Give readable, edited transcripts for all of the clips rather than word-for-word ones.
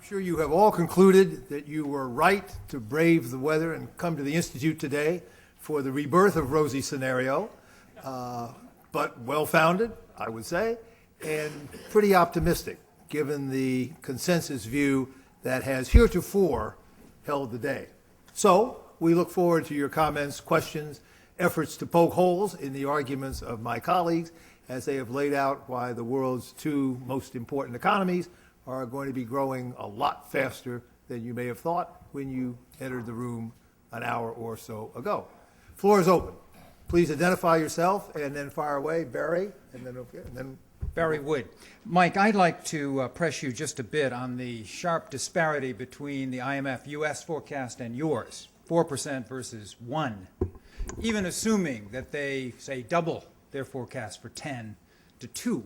sure you have all concluded that you were right to brave the weather and come to the Institute today for the rebirth of Rosy Scenario, but well-founded, I would say, and pretty optimistic, given the consensus view that has heretofore held the day. So we look forward to your comments, questions, efforts to poke holes in the arguments of my colleagues as they have laid out why the world's two most important economies are going to be growing a lot faster than you may have thought when you entered the room an hour or so ago. Floor is open. Please identify yourself and then fire away. Barry, and then Barry Wood. Mike, I'd like to press you just a bit on the sharp disparity between the IMF U.S. forecast and yours, 4% versus 1%. Even assuming that they, say, double their forecast for 10 to 2,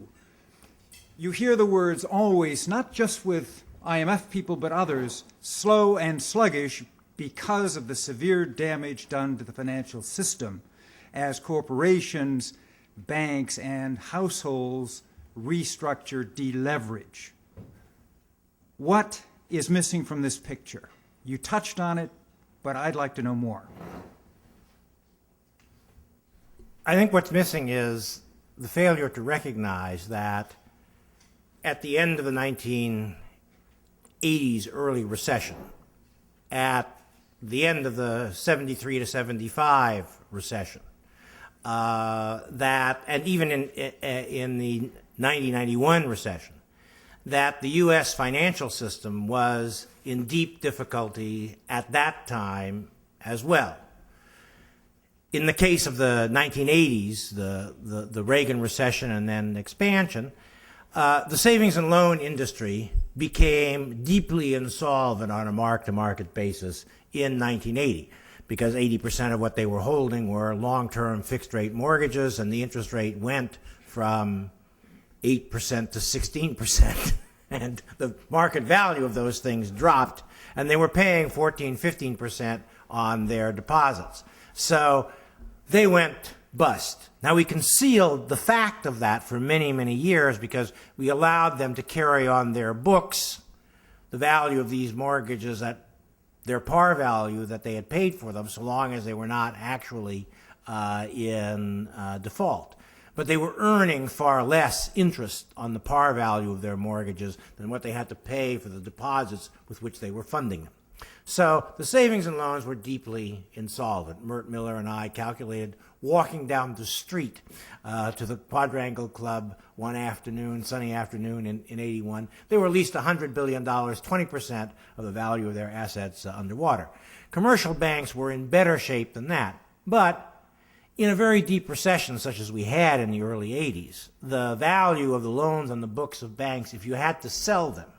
you hear the words always, not just with IMF people but others, slow and sluggish because of the severe damage done to the financial system as corporations, banks, and households restructure, deleverage. What is missing from this picture? You touched on it, but I'd like to know more. I think what's missing is the failure to recognize that at the end of the 1980s early recession, at the end of the 73 to 75 recession, and even in the 90-91 recession, that the U.S. financial system was in deep difficulty at that time as well. In the case of the 1980s, the Reagan recession and then expansion, the savings and loan industry became deeply insolvent on a mark-to-market basis in 1980 because 80% of what they were holding were long-term fixed-rate mortgages, and the interest rate went from 8% to 16%, and the market value of those things dropped, and they were paying 14, 15% on their deposits. So they went bust. Now, we concealed the fact of that for many, many years because we allowed them to carry on their books the value of these mortgages at their par value that they had paid for them, so long as they were not actually in default. But they were earning far less interest on the par value of their mortgages than what they had to pay for the deposits with which they were funding them. So the savings and loans were deeply insolvent. Mert Miller and I calculated walking down the street to the Quadrangle Club one afternoon, sunny afternoon in 81. They were at least $100 billion, 20% of the value of their assets underwater. Commercial banks were in better shape than that. But in a very deep recession such as we had in the early 80s, the value of the loans on the books of banks, if you had to sell them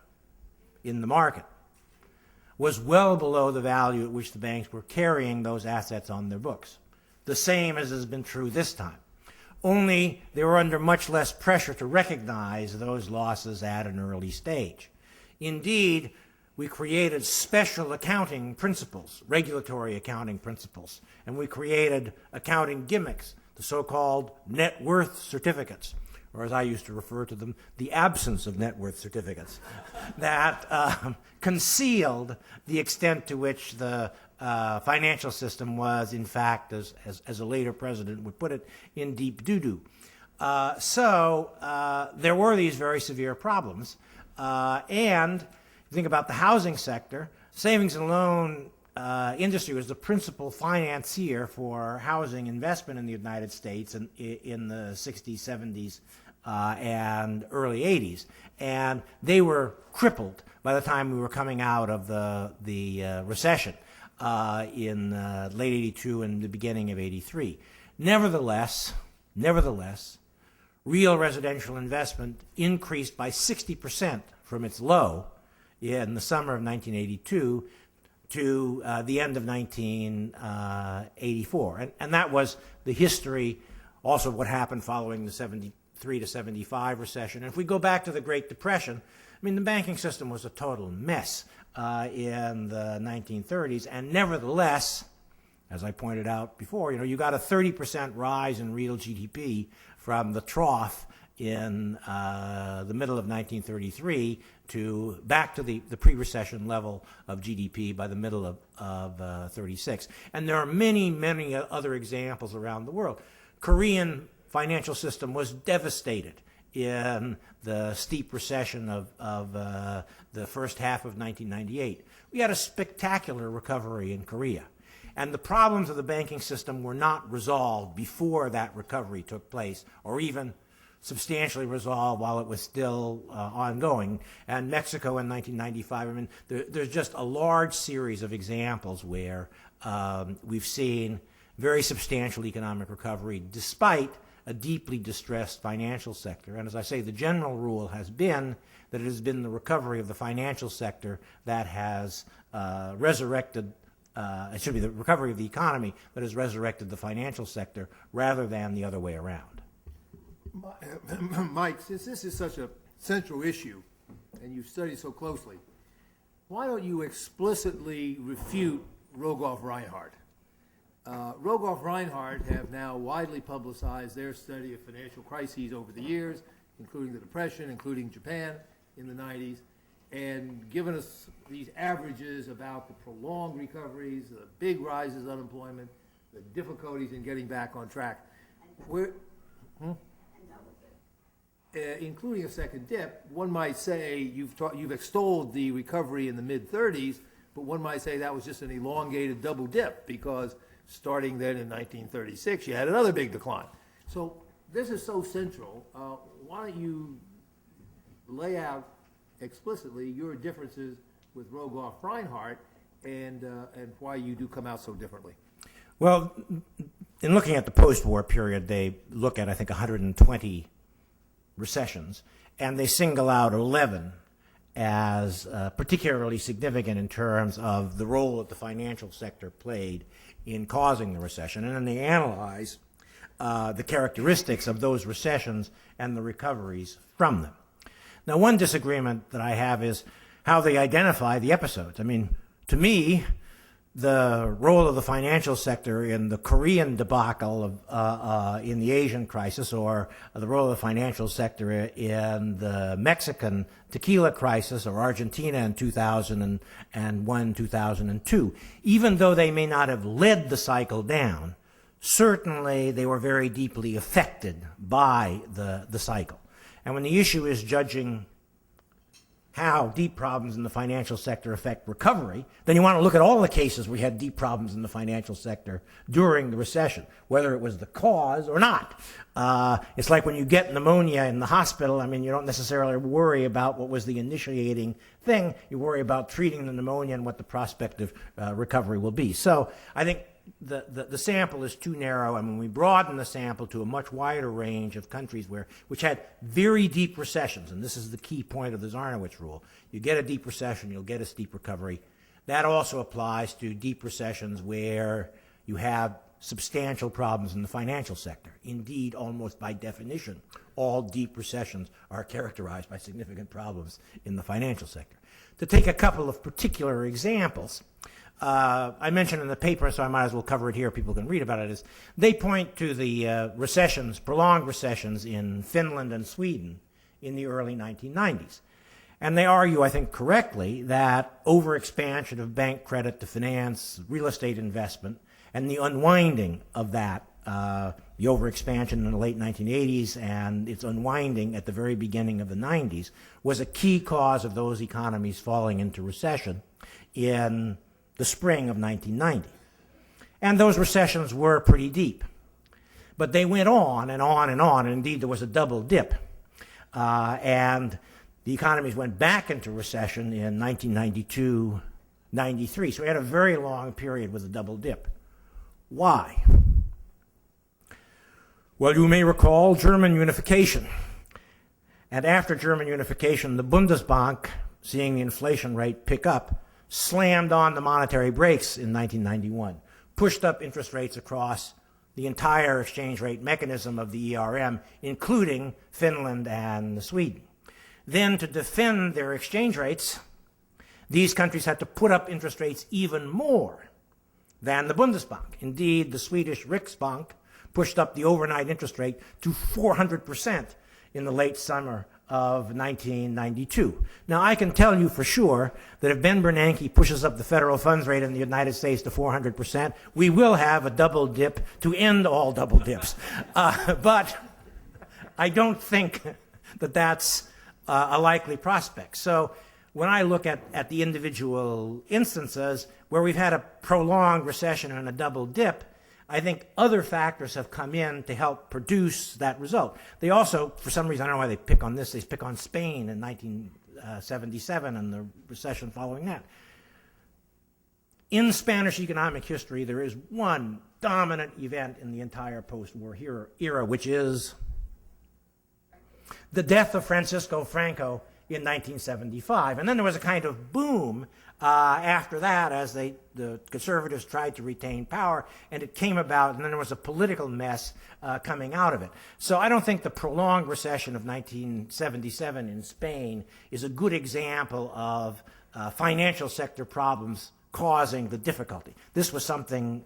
in the market, was well below the value at which the banks were carrying those assets on their books. The same as has been true this time. Only they were under much less pressure to recognize those losses at an early stage. Indeed, we created special accounting principles, regulatory accounting principles, and we created accounting gimmicks, the so-called net worth certificates, or as I used to refer to them, the absence of net worth certificates, that concealed the extent to which the financial system was, in fact, as a later president would put it, in deep doo-doo. So there were these very severe problems. And if you think about the housing sector, savings and loan industry was the principal financier for housing investment in the United States in the 60s, 70s, and early 80s. And they were crippled by the time we were coming out of the recession in late 82 and the beginning of 83. Nevertheless, real residential investment increased by 60% from its low in the summer of 1982 to the end of 1984. And that was the history also of what happened following the 73 to 75 recession. And if we go back to the Great Depression, I mean, the banking system was a total mess in the 1930s. And nevertheless, as I pointed out before, you got a 30% rise in real GDP from the trough in the middle of 1933 back to the pre-recession level of GDP by the middle of 36. And there are many, many other examples around the world. Korean financial system was devastated in the steep recession of the first half of 1998. We had a spectacular recovery in Korea. And the problems of the banking system were not resolved before that recovery took place, or even substantially resolved while it was still ongoing. And Mexico in 1995, I mean, there's just a large series of examples where we've seen very substantial economic recovery despite a deeply distressed financial sector. And as I say, the general rule has been that it has been the recovery of the financial sector that has resurrected, it should be the recovery of the economy that has resurrected the financial sector rather than the other way around. Mike, since this is such a central issue and you've studied so closely, why don't you explicitly refute Rogoff-Reinhardt? Rogoff-Reinhardt have now widely publicized their study of financial crises over the years, including the Depression, including Japan in the 90s, and given us these averages about the prolonged recoveries, the big rises in unemployment, the difficulties in getting back on track. Including a second dip, one might say you've extolled the recovery in the mid-30s, but one might say that was just an elongated double dip because starting then in 1936, you had another big decline. So this is so central. Why don't you lay out explicitly your differences with Rogoff-Reinhardt and why you do come out so differently? Well, in looking at the post-war period, they look at, I think, 120 recessions, and they single out 11 as particularly significant in terms of the role that the financial sector played in causing the recession. And then they analyze the characteristics of those recessions and the recoveries from them. Now, one disagreement that I have is how they identify the episodes. I mean, to me, the role of the financial sector in the Korean debacle in the Asian crisis, or the role of the financial sector in the Mexican tequila crisis, or Argentina in 2001, 2002, even though they may not have led the cycle down, certainly they were very deeply affected by the cycle. And when the issue is judging how deep problems in the financial sector affect recovery, then you want to look at all the cases where we had deep problems in the financial sector during the recession, whether it was the cause or not. It's like when you get pneumonia in the hospital, I mean, you don't necessarily worry about what was the initiating thing. You worry about treating the pneumonia and what the prospective recovery will be. So I think the sample is too narrow, and when we broaden the sample to a much wider range of countries which had very deep recessions, and this is the key point of the Zarnowitz rule, you get a deep recession, you'll get a steep recovery. That also applies to deep recessions where you have substantial problems in the financial sector. Indeed, almost by definition, all deep recessions are characterized by significant problems in the financial sector. To take a couple of particular examples, I mentioned in the paper, so I might as well cover it here, people can read about it, is they point to the recessions, prolonged recessions in Finland and Sweden in the early 1990s. And they argue, I think correctly, that overexpansion of bank credit to finance real estate investment and the unwinding of that, the overexpansion in the late 1980s and its unwinding at the very beginning of the 90s, was a key cause of those economies falling into recession in the spring of 1990. And those recessions were pretty deep. But they went on and on and on, and indeed there was a double dip. And the economies went back into recession in 1992-93. So we had a very long period with a double dip. Why? Well, you may recall German unification. And after German unification, the Bundesbank, seeing the inflation rate pick up, slammed on the monetary brakes in 1991, pushed up interest rates across the entire exchange rate mechanism of the ERM, including Finland and Sweden. Then, to defend their exchange rates, these countries had to put up interest rates even more than the Bundesbank. Indeed, the Swedish Riksbank pushed up the overnight interest rate to 400% in the late summer of 1992. Now, I can tell you for sure that if Ben Bernanke pushes up the federal funds rate in the United States to 400%, we will have a double dip to end all double dips. But I don't think that that's a likely prospect. So when I look at the individual instances where we've had a prolonged recession and a double dip, I think other factors have come in to help produce that result. They also, for some reason, I don't know why they pick on this, they pick on Spain in 1977 and the recession following that. In Spanish economic history, there is one dominant event in the entire post-war era, which is the death of Francisco Franco in 1975. And then there was a kind of boom after that as the conservatives tried to retain power, and it came about, and then there was a political mess coming out of it. So I don't think the prolonged recession of 1977 in Spain is a good example of financial sector problems causing the difficulty. This was something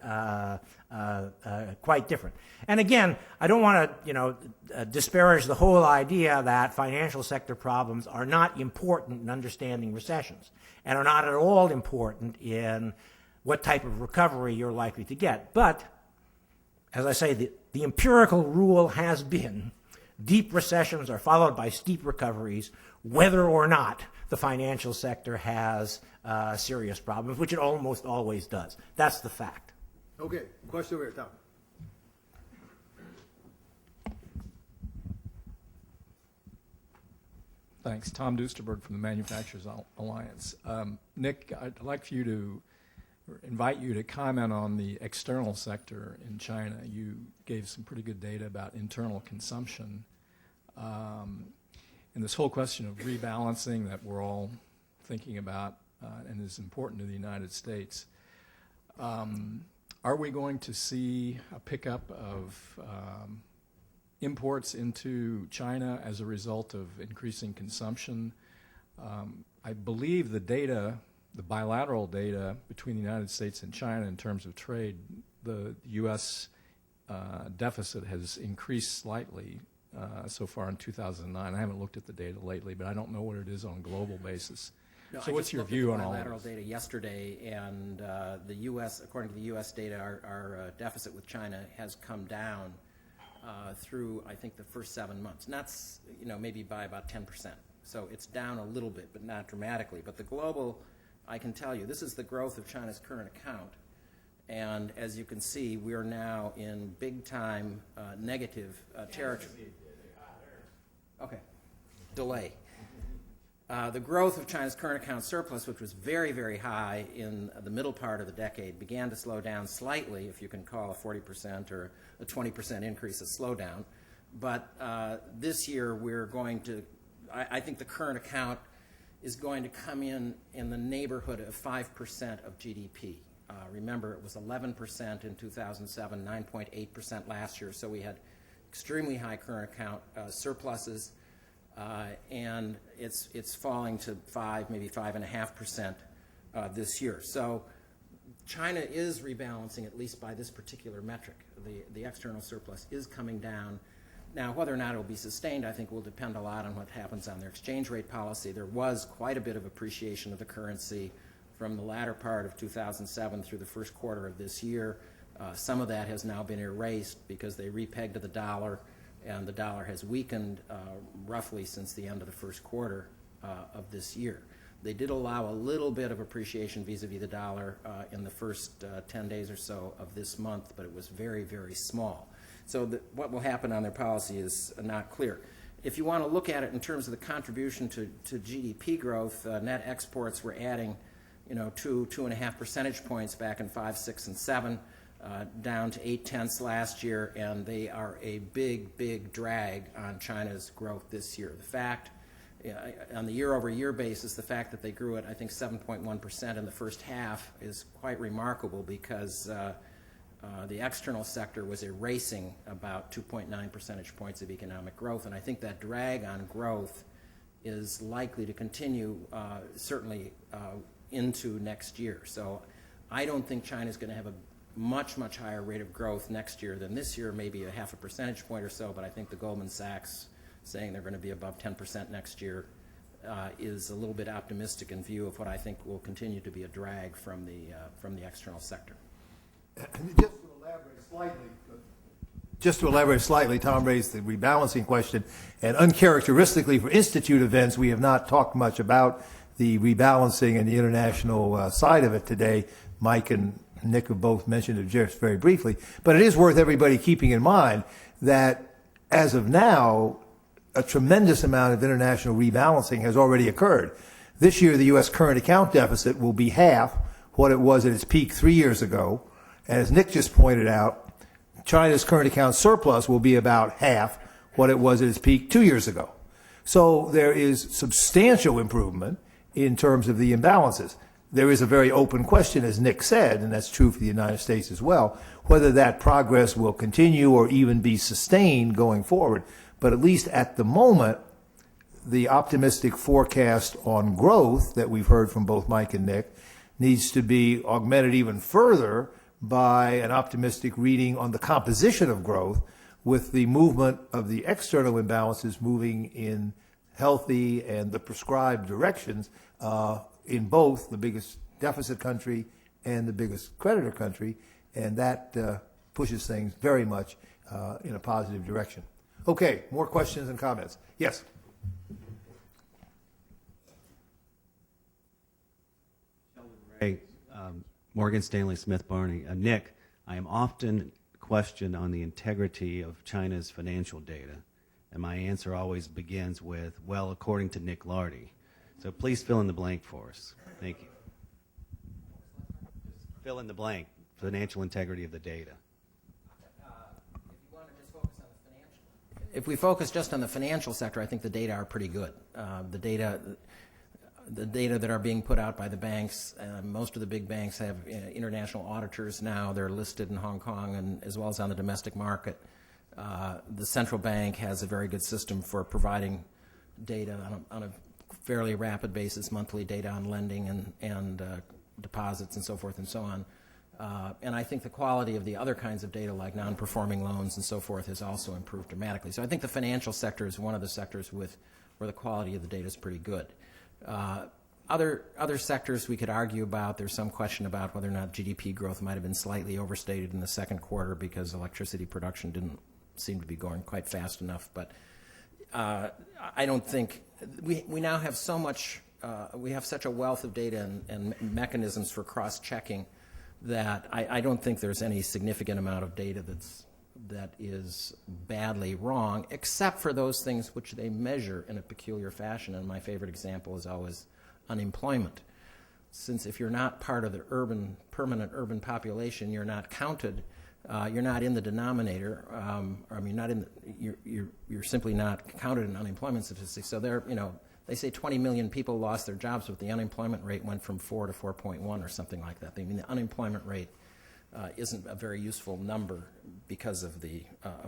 quite different. And again, I don't want to, disparage the whole idea that financial sector problems are not important in understanding recessions and are not at all important in what type of recovery you're likely to get. But, as I say, the empirical rule has been deep recessions are followed by steep recoveries, whether or not the financial sector has serious problems, which it almost always does. That's the fact. Okay, question over here, Tom. Thanks. Tom Duesterberg from the Manufacturers Alliance. Nick, I'd like for you to invite you to comment on the external sector in China. You gave some pretty good data about internal consumption. And this whole question of rebalancing that we're all thinking about and is important to the United States. Are we going to see a pickup of imports into China as a result of increasing consumption? I believe the data, the bilateral data between the United States and China in terms of trade, the U.S. Deficit has increased slightly so far in 2009. I haven't looked at the data lately, but I don't know what it is on a global basis. No, so what's your view on all of bilateral this? data yesterday, and the U.S., according to the U.S. data, our deficit with China has come down through, I think, the first 7 months. Not, maybe by about 10%. So it's down a little bit, but not dramatically. But the global, I can tell you, this is the growth of China's current account. And as you can see, we are now in big-time negative territory. Okay. Delay. The growth of China's current account surplus, which was very, very high in the middle part of the decade, began to slow down slightly, if you can call a 40% or a 20% increase a slowdown. But this year we're going to, I think the current account is going to come in the neighborhood of 5% of GDP. Remember, it was 11% in 2007, 9.8% last year, so we had extremely high current account surpluses. And it's falling to 5, maybe 5.5% this year. So China is rebalancing, at least by this particular metric. The external surplus is coming down. Now, whether or not it will be sustained, I think, will depend a lot on what happens on their exchange rate policy. There was quite a bit of appreciation of the currency from the latter part of 2007 through the first quarter of this year. Some of that has now been erased because they repegged the dollar, and the dollar has weakened roughly since the end of the first quarter of this year. They did allow a little bit of appreciation vis-a-vis the dollar in the first 10 days or so of this month, but it was very, very small. So what will happen on their policy is not clear. If you want to look at it in terms of the contribution to GDP growth, net exports were adding, 2.5 percentage points back in 5, 6, and 7. Down to 0.8 last year, and they are a big, big drag on China's growth this year. The fact, on the year-over-year basis, the fact that they grew at, I think, 7.1% in the first half is quite remarkable because the external sector was erasing about 2.9 percentage points of economic growth, and I think that drag on growth is likely to continue certainly into next year. So I don't think China's going to have a much, much higher rate of growth next year than this year, maybe a 0.5 percentage point or so, but I think the Goldman Sachs saying they're going to be above 10% next year is a little bit optimistic in view of what I think will continue to be a drag from the external sector. Just to elaborate slightly, Tom raised the rebalancing question, and uncharacteristically for Institute events, we have not talked much about the rebalancing and the international side of it today. Mike and Nick have both mentioned it just very briefly, but it is worth everybody keeping in mind that as of now, a tremendous amount of international rebalancing has already occurred. This year, the U.S. current account deficit will be half what it was at its peak 3 years ago. And as Nick just pointed out, China's current account surplus will be about half what it was at its peak 2 years ago. So there is substantial improvement in terms of the imbalances. There is a very open question, as Nick said, and that's true for the United States as well, whether that progress will continue or even be sustained going forward. But at least at the moment, the optimistic forecast on growth that we've heard from both Mike and Nick needs to be augmented even further by an optimistic reading on the composition of growth, with the movement of the external imbalances moving in healthy and the prescribed directions in both the biggest deficit country and the biggest creditor country, and that pushes things very much in a positive direction. Okay, more questions and comments. Yes. Ray, Morgan Stanley Smith Barney. Nick, I am often questioned on the integrity of China's financial data, and my answer always begins with, well, according to Nick Lardy. So please fill in the blank for us. Thank you. Fill in the blank, financial integrity of the data. If we focus just on the financial sector, I think the data are pretty good. The data that are being put out by the banks, most of the big banks have international auditors now. They're listed in Hong Kong and as well as on the domestic market. The central bank has a very good system for providing data on a fairly rapid basis, monthly data on lending and deposits and so forth and so on. And I think the quality of the other kinds of data, like non-performing loans and so forth, has also improved dramatically. So I think the financial sector is one of the sectors where the quality of the data is pretty good. Other sectors we could argue about. There's some question about whether or not GDP growth might have been slightly overstated in the second quarter because electricity production didn't seem to be going quite fast enough. But I don't think we now have so much. We have such a wealth of data and mechanisms for cross-checking that I don't think there's any significant amount of data that is badly wrong, except for those things which they measure in a peculiar fashion. And my favorite example is always unemployment. Since if you're not part of the permanent urban population, you're not counted. You're not in the denominator. I mean, you're simply not counted in unemployment statistics. So they say 20 million people lost their jobs, but the unemployment rate went from 4 to 4.1 or something like that. I mean, the unemployment rate isn't a very useful number because of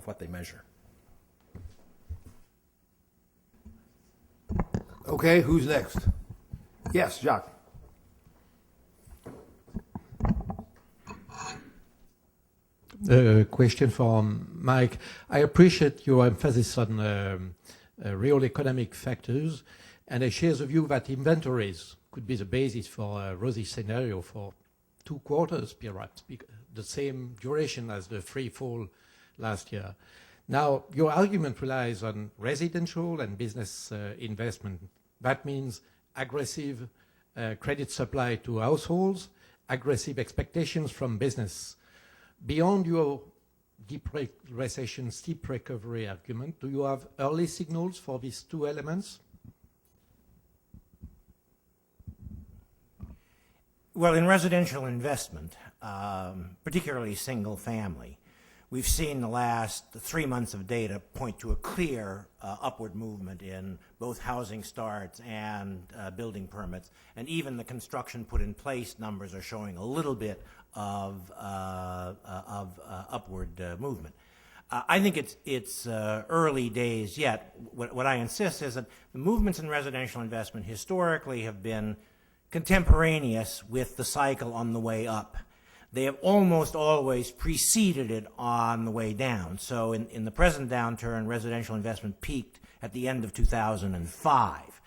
what they measure. Okay, who's next? Yes, Jacques. Question for Mike. I appreciate your emphasis on real economic factors, and I share the view that inventories could be the basis for a rosy scenario for 2 quarters, perhaps, the same duration as the free fall last year. Now, your argument relies on residential and business investment. That means aggressive credit supply to households, aggressive expectations from business. Beyond your deep recession, steep recovery argument, do you have early signals for these 2 elements? Well, in residential investment, particularly single family, we've seen the last 3 months of data point to a clear upward movement in both housing starts and building permits, and even the construction put in place numbers are showing a little bit of upward movement. I think it's early days yet. What I insist is that the movements in residential investment historically have been contemporaneous with the cycle on the way up. They have almost always preceded it on the way down. So in the present downturn, residential investment peaked at the end of 2005.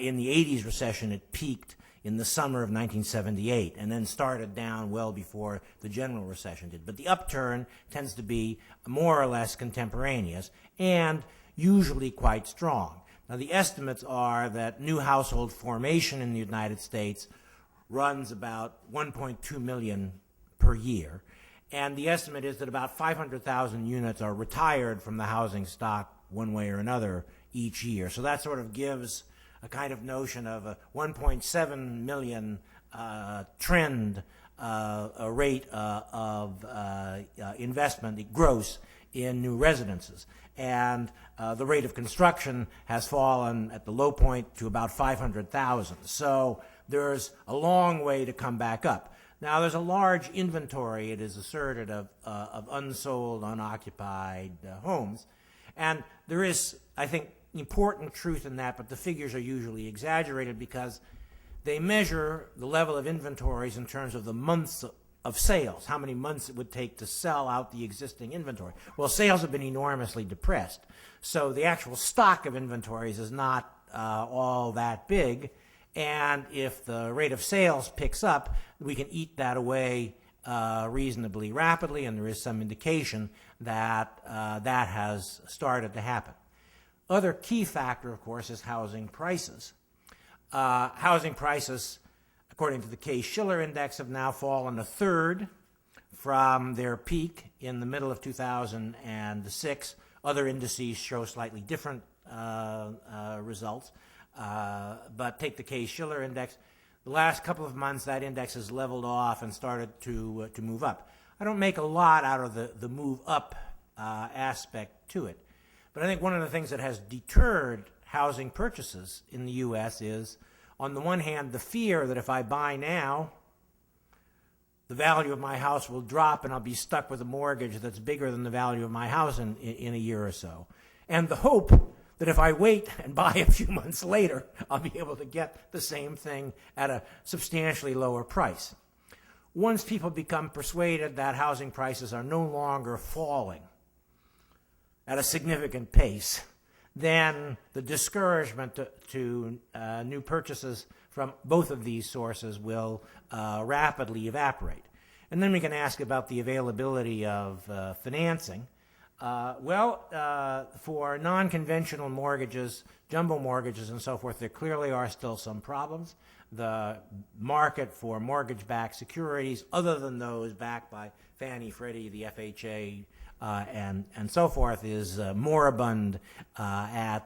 In the 80s recession, it peaked in the summer of 1978 and then started down well before the general recession did. But the upturn tends to be more or less contemporaneous and usually quite strong. Now, the estimates are that new household formation in the United States runs about 1.2 million per year, and the estimate is that about 500,000 units are retired from the housing stock one way or another each year. So that sort of gives a kind of notion of a 1.7 million trend a rate of investment gross in new residences. And the rate of construction has fallen at the low point to about 500,000. So there's a long way to come back up. Now, there's a large inventory, it is asserted, of unsold, unoccupied homes. And there is, I think, important truth in that, but the figures are usually exaggerated because they measure the level of inventories in terms of the months of sales, how many months it would take to sell out the existing inventory. Well, sales have been enormously depressed, so the actual stock of inventories is not all that big, and if the rate of sales picks up, we can eat that away reasonably rapidly, and there is some indication that that has started to happen. Other key factor, of course, is housing prices. Housing prices, according to the Case-Shiller Index, have now fallen a third from their peak in the middle of 2006. Other indices show slightly different results. But take the Case-Shiller Index. The last couple of months, that index has leveled off and started to move up. I don't make a lot out of the move up aspect to it. But I think one of the things that has deterred housing purchases in the U.S. is, on the one hand, the fear that if I buy now, the value of my house will drop and I'll be stuck with a mortgage that's bigger than the value of my house in a year or so. And the hope that if I wait and buy a few months later, I'll be able to get the same thing at a substantially lower price. Once people become persuaded that housing prices are no longer falling at a significant pace, then the discouragement to new purchases from both of these sources will rapidly evaporate. And then we can ask about the availability of financing. For non-conventional mortgages, jumbo mortgages and so forth, there clearly are still some problems. The market for mortgage-backed securities, other than those backed by Fannie, Freddie, the FHA, and so forth, is moribund at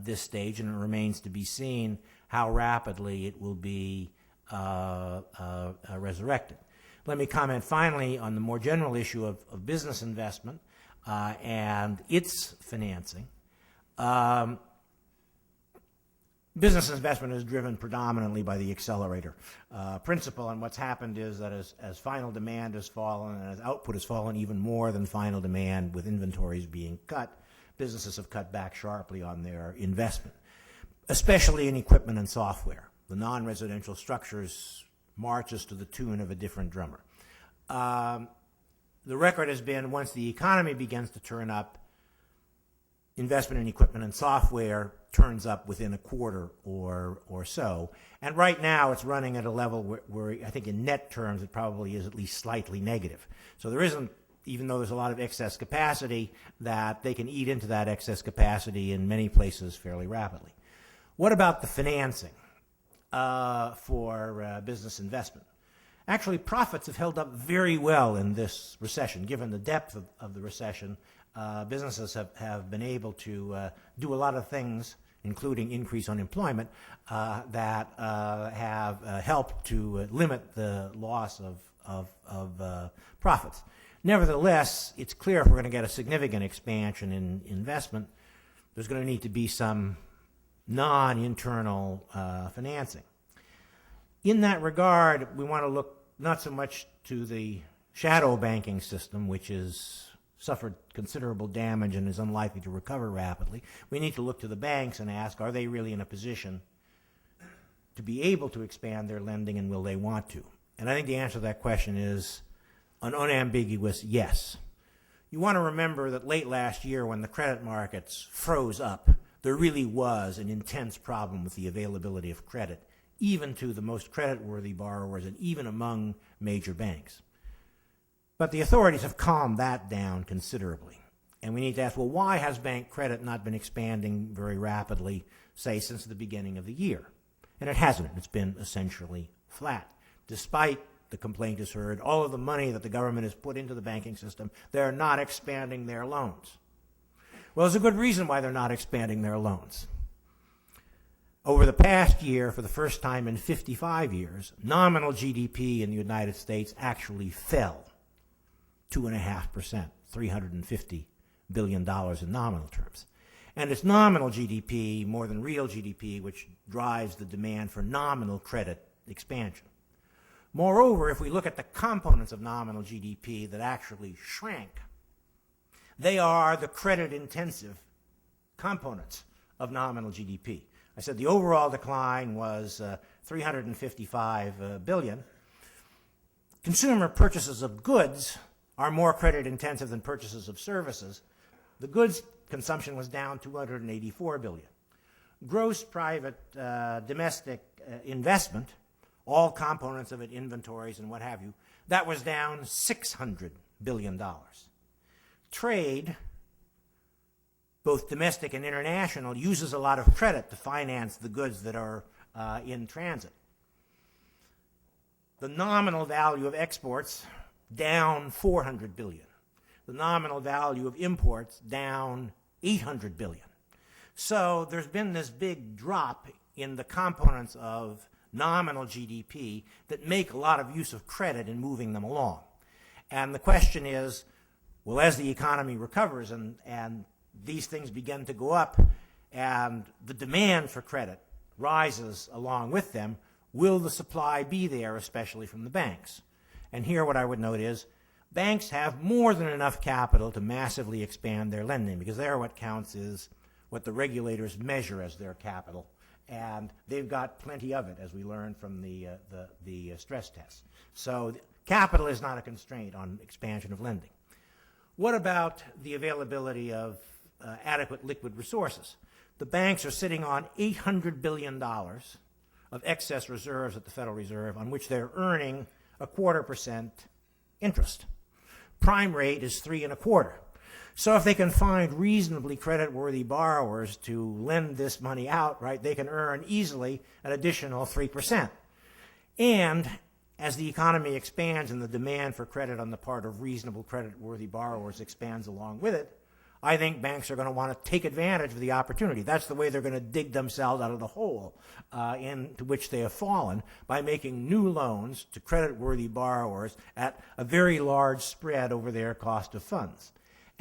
this stage, and it remains to be seen how rapidly it will be resurrected. Let me comment finally on the more general issue of business investment and its financing. Business investment is driven predominantly by the accelerator principle, and what's happened is that as final demand has fallen and as output has fallen even more than final demand, with inventories being cut, businesses have cut back sharply on their investment, especially in equipment and software. The non-residential structures marches to the tune of a different drummer. The record has been, once the economy begins to turn up, investment in equipment and software turns up within a quarter or so. And right now it's running at a level where I think in net terms it probably is at least slightly negative. So there isn't, even though there's a lot of excess capacity, that they can eat into that excess capacity in many places fairly rapidly. What about the financing for business investment? Actually, profits have held up very well in this recession. Given the depth of the recession, businesses have been able to do a lot of things, including increase unemployment, that have helped to limit the loss of profits. Nevertheless, it's clear if we're going to get a significant expansion in investment, there's going to need to be some non-internal financing. In that regard, we want to look not so much to the shadow banking system, which has suffered considerable damage and is unlikely to recover rapidly. We need to look to the banks and ask, are they really in a position to be able to expand their lending, and will they want to? And I think the answer to that question is an unambiguous yes. You want to remember that late last year, when the credit markets froze up, there really was an intense problem with the availability of credit, even to the most creditworthy borrowers and even among major banks. But the authorities have calmed that down considerably. And we need to ask, well, why has bank credit not been expanding very rapidly, say, since the beginning of the year? And it hasn't. It's been essentially flat. Despite, the complaint is heard, all of the money that the government has put into the banking system, they're not expanding their loans. Well, there's a good reason why they're not expanding their loans. Over the past year, for the first time in 55 years, nominal GDP in the United States actually fell 2.5%, $350 billion in nominal terms. And it's nominal GDP more than real GDP which drives the demand for nominal credit expansion. Moreover, if we look at the components of nominal GDP that actually shrank, they are the credit-intensive components of nominal GDP. I said the overall decline was $355 billion. Consumer purchases of goods are more credit-intensive than purchases of services. The goods consumption was down $284 billion. Gross private domestic investment, all components of it, inventories and what have you, that was down $600 billion. Trade, both domestic and international, uses a lot of credit to finance the goods that are in transit. The nominal value of exports, down $400 billion. The nominal value of imports, down $800 billion. So there's been this big drop in the components of nominal GDP that make a lot of use of credit in moving them along. And the question is, well, as the economy recovers and these things begin to go up and the demand for credit rises along with them, will the supply be there, especially from the banks? And here what I would note is banks have more than enough capital to massively expand their lending, because there what counts is what the regulators measure as their capital, and they've got plenty of it, as we learned from the stress tests. So capital is not a constraint on expansion of lending. What about the availability of adequate liquid resources? The banks are sitting on $800 billion of excess reserves at the Federal Reserve, on which they're earning 0.25% interest. Prime rate is 3.25%. So if they can find reasonably creditworthy borrowers to lend this money out, right, they can earn easily an additional 3%. And as the economy expands and the demand for credit on the part of reasonable creditworthy borrowers expands along with it, I think banks are going to want to take advantage of the opportunity. That's the way they're going to dig themselves out of the hole into which they have fallen, by making new loans to creditworthy borrowers at a very large spread over their cost of funds.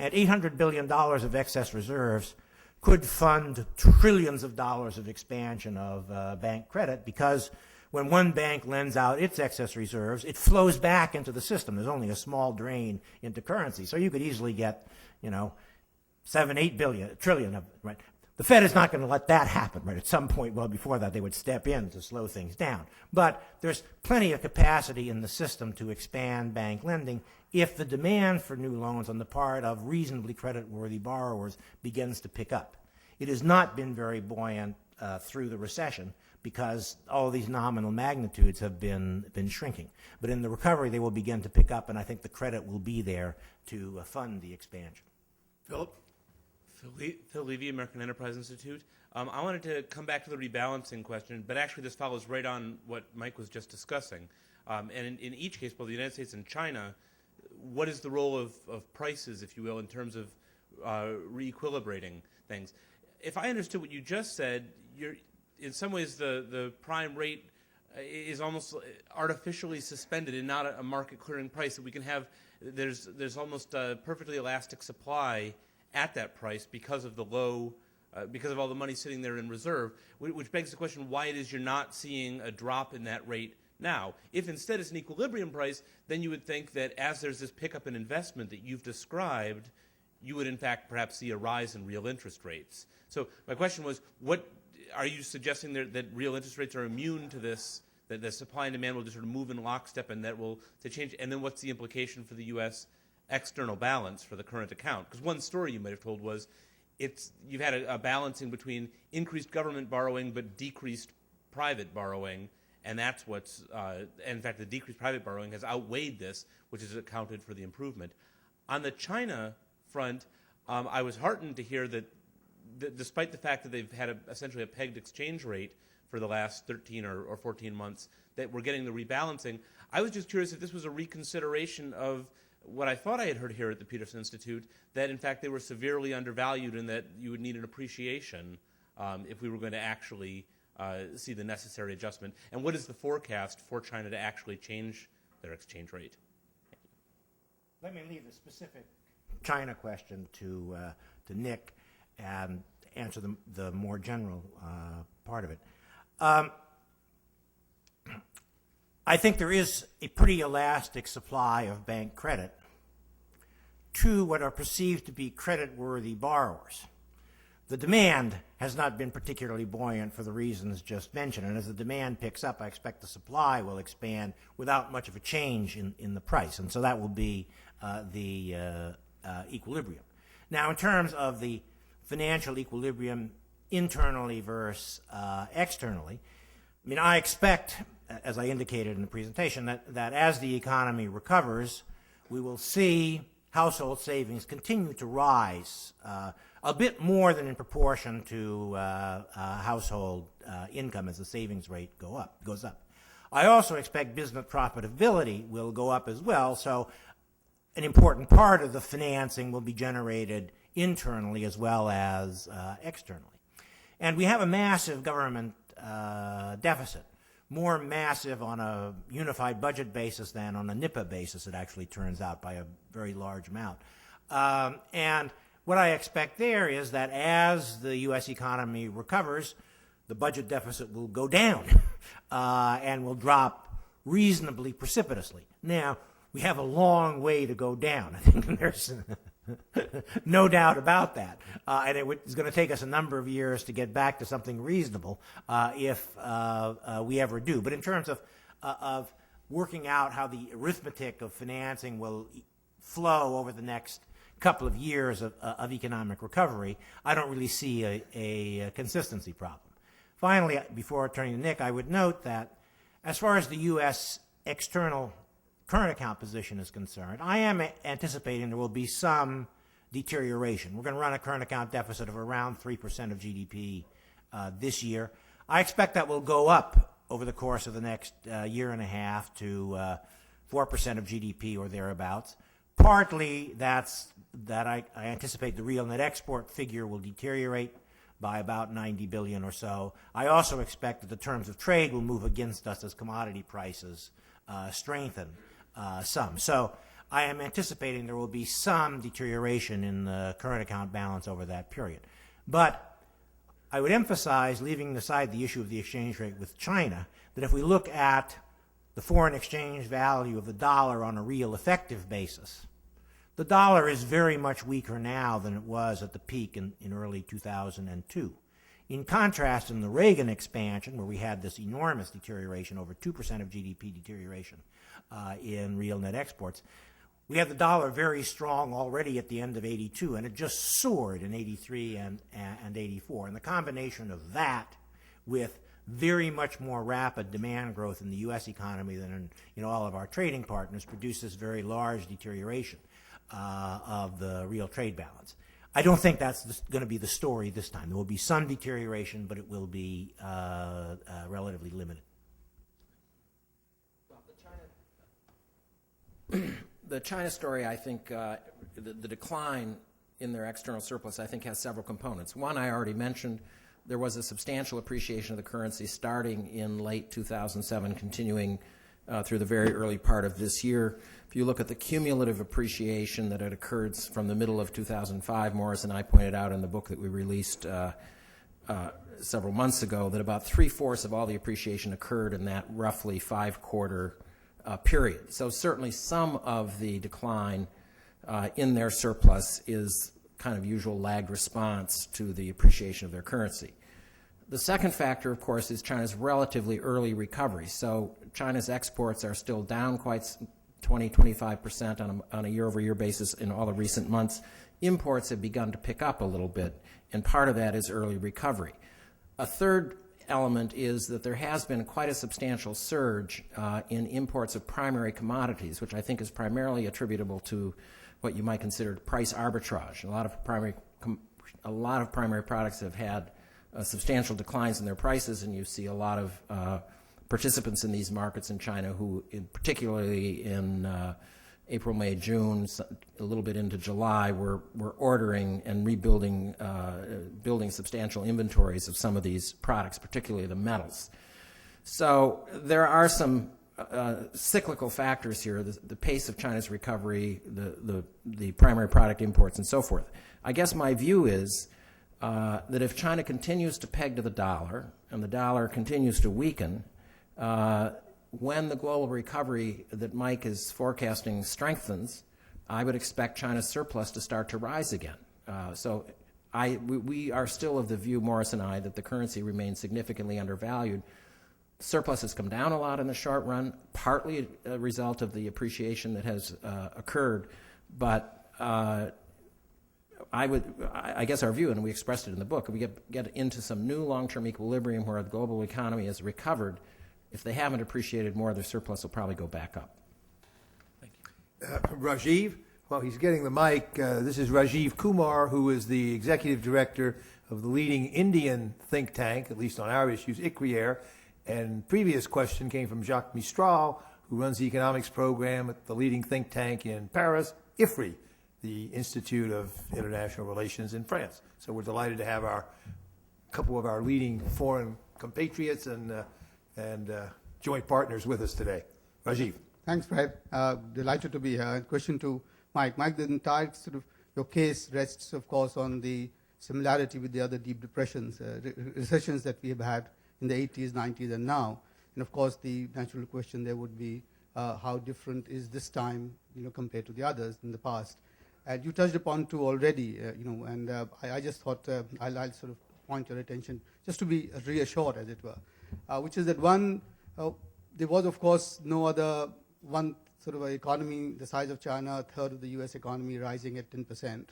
And $800 billion of excess reserves could fund trillions of dollars of expansion of bank credit, because when one bank lends out its excess reserves, it flows back into the system. There's only a small drain into currency. So you could easily get, 7-8 trillion of, right? The Fed is not going to let that happen, right? At some point, well, before that, they would step in to slow things down. But there's plenty of capacity in the system to expand bank lending if the demand for new loans on the part of reasonably creditworthy borrowers begins to pick up. It has not been very buoyant through the recession, because all these nominal magnitudes have been shrinking. But in the recovery, they will begin to pick up, and I think the credit will be there to fund the expansion. Philip? Phil Levy, American Enterprise Institute. I wanted to come back to the rebalancing question, but actually this follows right on what Mike was just discussing. And in each case, both the United States and China, what is the role of prices, if you will, in terms of re-equilibrating things? If I understood what you just said, in some ways the prime rate is almost artificially suspended and not a market clearing price that we can have. There's almost a perfectly elastic supply at that price because of the low, because of all the money sitting there in reserve, which begs the question why it is you're not seeing a drop in that rate now. If instead it's an equilibrium price, then you would think that as there's this pickup in investment that you've described, you would in fact perhaps see a rise in real interest rates. So my question was, what are you suggesting that real interest rates are immune to this, that the supply and demand will just sort of move in lockstep and that will change? And then what's the implication for the U.S. external balance for the current account? Because one story you might have told was, you've had a balancing between increased government borrowing but decreased private borrowing, and that's what's, in fact, the decreased private borrowing has outweighed this, which has accounted for the improvement. On the China front, I was heartened to hear that despite the fact that they've had essentially a pegged exchange rate for the last 13 or 14 months, that we're getting the rebalancing. I was just curious if this was a reconsideration of what I thought I had heard here at the Peterson Institute, that in fact they were severely undervalued and that you would need an appreciation if we were going to actually see the necessary adjustment. And what is the forecast for China to actually change their exchange rate? Let me leave the specific China question to Nick and answer the more general part of it. I think there is a pretty elastic supply of bank credit to what are perceived to be credit-worthy borrowers. The demand has not been particularly buoyant for the reasons just mentioned, and as the demand picks up, I expect the supply will expand without much of a change in the price, and so that will be the equilibrium. Now, in terms of the financial equilibrium internally versus externally, I mean, I expect, as I indicated in the presentation, that as the economy recovers, we will see household savings continue to rise a bit more than in proportion to household income as the savings rate goes up. I also expect business profitability will go up as well, so an important part of the financing will be generated internally as well as externally. And we have a massive government deficit, more massive on a unified budget basis than on a NIPA basis, it actually turns out, by a very large amount. And what I expect there is that as the U.S. economy recovers, the budget deficit will go down and will drop reasonably precipitously. Now, we have a long way to go down. I think there's no doubt about that. And it's going to take us a number of years to get back to something reasonable if we ever do. But in terms of working out how the arithmetic of financing will flow over the next couple of years of economic recovery, I don't really see a consistency problem. Finally, before turning to Nick, I would note that as far as the U.S. external current account position is concerned, I am anticipating there will be some deterioration. We're going to run a current account deficit of around 3% of GDP this year. I expect that will go up over the course of the next year and a half to 4% of GDP or thereabouts. Partly that I anticipate the real net export figure will deteriorate by about 90 billion or so. I also expect that the terms of trade will move against us as commodity prices strengthen some. So I am anticipating there will be some deterioration in the current account balance over that period. But I would emphasize, leaving aside the issue of the exchange rate with China, that if we look at the foreign exchange value of the dollar on a real effective basis, the dollar is very much weaker now than it was at the peak in early 2002. In contrast, in the Reagan expansion, where we had this enormous deterioration, over 2% of GDP deterioration in real net exports, we had the dollar very strong already at the end of 82, and it just soared in 83 and 84. And the combination of that with very much more rapid demand growth in the U.S. economy than in all of our trading partners produces very large deterioration of the real trade balance. I don't think that's going to be the story this time. There will be some deterioration, but it will be relatively limited. The China story, I think, the decline in their external surplus, I think, has several components. One, I already mentioned, there was a substantial appreciation of the currency starting in late 2007, continuing through the very early part of this year. If you look at the cumulative appreciation that had occurred from the middle of 2005, Morris and I pointed out in the book that we released several months ago that about 3/4 of all the appreciation occurred in that roughly 5-quarter period. So certainly some of the decline in their surplus is kind of usual lagged response to the appreciation of their currency. The second factor, of course, is China's relatively early recovery. So China's exports are still down quite 25% on a year-over-year basis in all the recent months. Imports have begun to pick up a little bit, and part of that is early recovery. A third element is that there has been quite a substantial surge in imports of primary commodities, which I think is primarily attributable to what you might consider price arbitrage. A lot of primary products have had substantial declines in their prices, and you see a lot of participants in these markets in China who, particularly in April, May, June, a little bit into July, were ordering and rebuilding, building substantial inventories of some of these products, particularly the metals. So there are some cyclical factors here: the pace of China's recovery, the primary product imports, and so forth. I guess my view is that if China continues to peg to the dollar and the dollar continues to weaken, when the global recovery that Mike is forecasting strengthens, I would expect China's surplus to start to rise again. We are still of the view, Morris and I, that the currency remains significantly undervalued. Surplus has come down a lot in the short run, partly a result of the appreciation that has occurred, but I guess our view, and we expressed it in the book, if we get into some new long-term equilibrium where the global economy has recovered, if they haven't appreciated more, their surplus will probably go back up. Thank you. Rajiv, while he's getting the mic, this is Rajiv Kumar, who is the executive director of the leading Indian think tank, at least on our issues, ICRIER. And previous question came from Jacques Mistral, who runs the economics program at the leading think tank in Paris, IFRI, the Institute of International Relations in France. So we're delighted to have a couple of our leading foreign compatriots and joint partners with us today. Rajiv. Thanks, Fred. Delighted to be here. Question to Mike. Mike, the entire sort of your case rests, of course, on the similarity with the other deep depressions, recessions that we have had in the 80s, 90s, and now. And of course, the natural question there would be how different is this time, compared to the others in the past. And you touched upon two already, and I just thought I'll sort of point your attention just to be reassured, as it were, which is that one, there was, of course, no other one sort of economy the size of China, a third of the U.S. economy rising at 10%,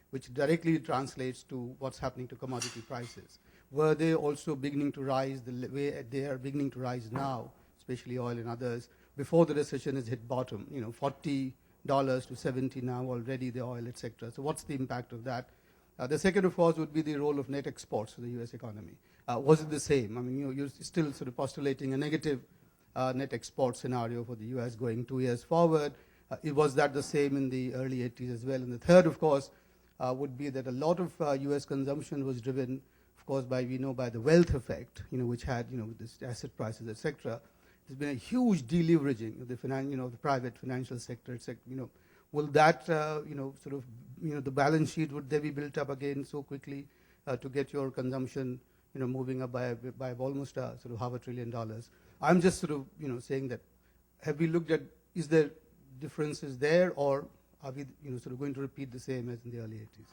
which directly translates to what's happening to commodity prices. Were they also beginning to rise the way they are beginning to rise now, especially oil and others, before the recession has hit bottom? $40 to 70 now already, the oil, etc. So what's the impact of that? The second, of course, would be the role of net exports to the U.S. economy. Was it the same? I mean, you're still sort of postulating a negative net export scenario for the U.S. going 2 years forward. Was that the same in the early 80s as well? And the third, of course, would be that a lot of U.S. consumption was driven, of course, by the wealth effect, which had, this asset prices, etc. There's been a huge deleveraging of the the private financial sector, etc. Will that, the balance sheet, would they be built up again so quickly to get your consumption, moving up by almost sort of $500 billion? I'm just sort of, saying that, have we looked at, is there differences there, or are we, sort of going to repeat the same as in the early 80s?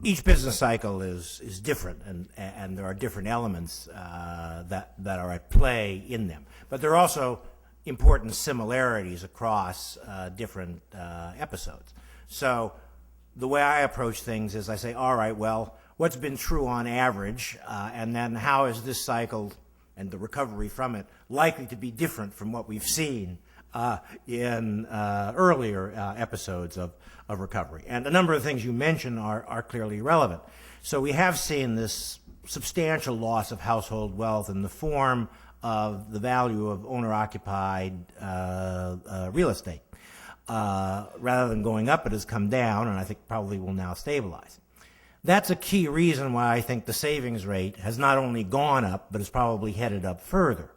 Each business cycle is different, and there are different elements that are at play in them. But there are also important similarities across different episodes. So the way I approach things is I say, all right, well, what's been true on average, and then how is this cycle and the recovery from it likely to be different from what we've seen in earlier episodes of recovery. And a number of things you mentioned are clearly relevant. So we have seen this substantial loss of household wealth in the form of the value of owner-occupied real estate. Rather than going up, it has come down, and I think probably will now stabilize. That's a key reason why I think the savings rate has not only gone up, but is probably headed up further.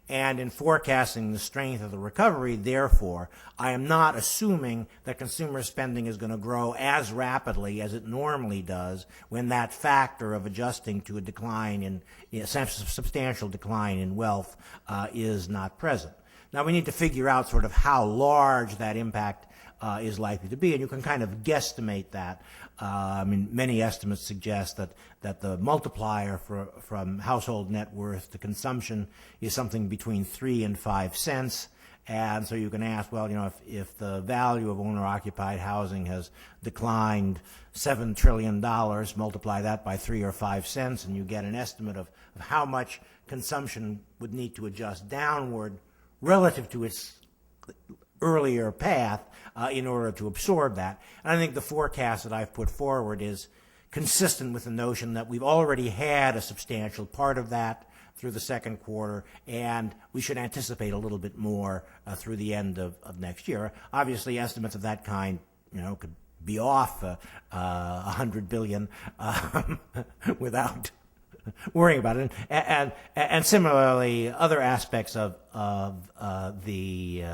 And in forecasting the strength of the recovery, therefore, I am not assuming that consumer spending is going to grow as rapidly as it normally does when that factor of adjusting to a decline a substantial decline in wealth is not present. Now, we need to figure out sort of how large that impact is likely to be, and you can kind of guesstimate that. I mean, many estimates suggest that the multiplier from household net worth to consumption is something between 3 and 5 cents. And so you can ask, well, if the value of owner-occupied housing has declined $7 trillion, multiply that by 3 or 5 cents, and you get an estimate of how much consumption would need to adjust downward relative to its earlier path in order to absorb that. And I think the forecast that I've put forward is consistent with the notion that we've already had a substantial part of that through the second quarter, and we should anticipate a little bit more through the end of next year. Obviously, estimates of that kind, could be off $100 billion without worrying about it. And similarly, other aspects of the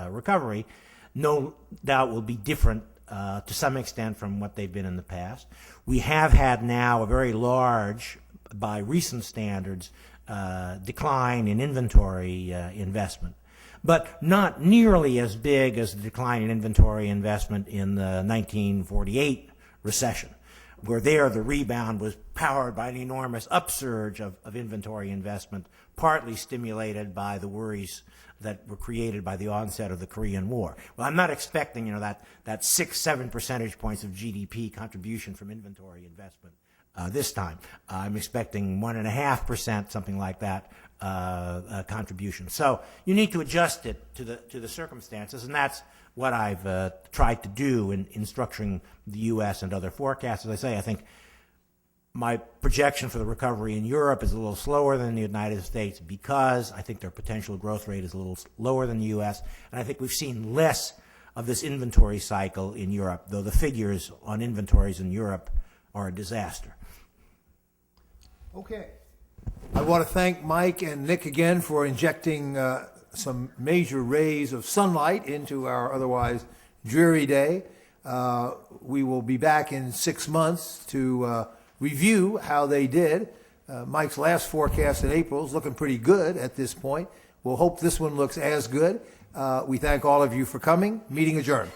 recovery, no doubt, will be different to some extent from what they've been in the past. We have had now a very large, by recent standards, decline in inventory investment, but not nearly as big as the decline in inventory investment in the 1948 recession, where there the rebound was powered by an enormous upsurge of inventory investment, partly stimulated by the worries that were created by the onset of the Korean War. Well, I'm not expecting, that 6-7 percentage points of GDP contribution from inventory investment this time. I'm expecting 1.5%, something like that, contribution. So you need to adjust it to the circumstances, and that's what I've tried to do in structuring the U.S. and other forecasts. As I say, I think my projection for the recovery in Europe is a little slower than the United States because I think their potential growth rate is a little lower than the U.S., and I think we've seen less of this inventory cycle in Europe, though the figures on inventories in Europe are a disaster. Okay. I want to thank Mike and Nick again for injecting some major rays of sunlight into our otherwise dreary day. We will be back in 6 months to review how they did. Mike's last forecast in April is looking pretty good at this point. We'll hope this one looks as good. We thank all of you for coming. Meeting adjourned.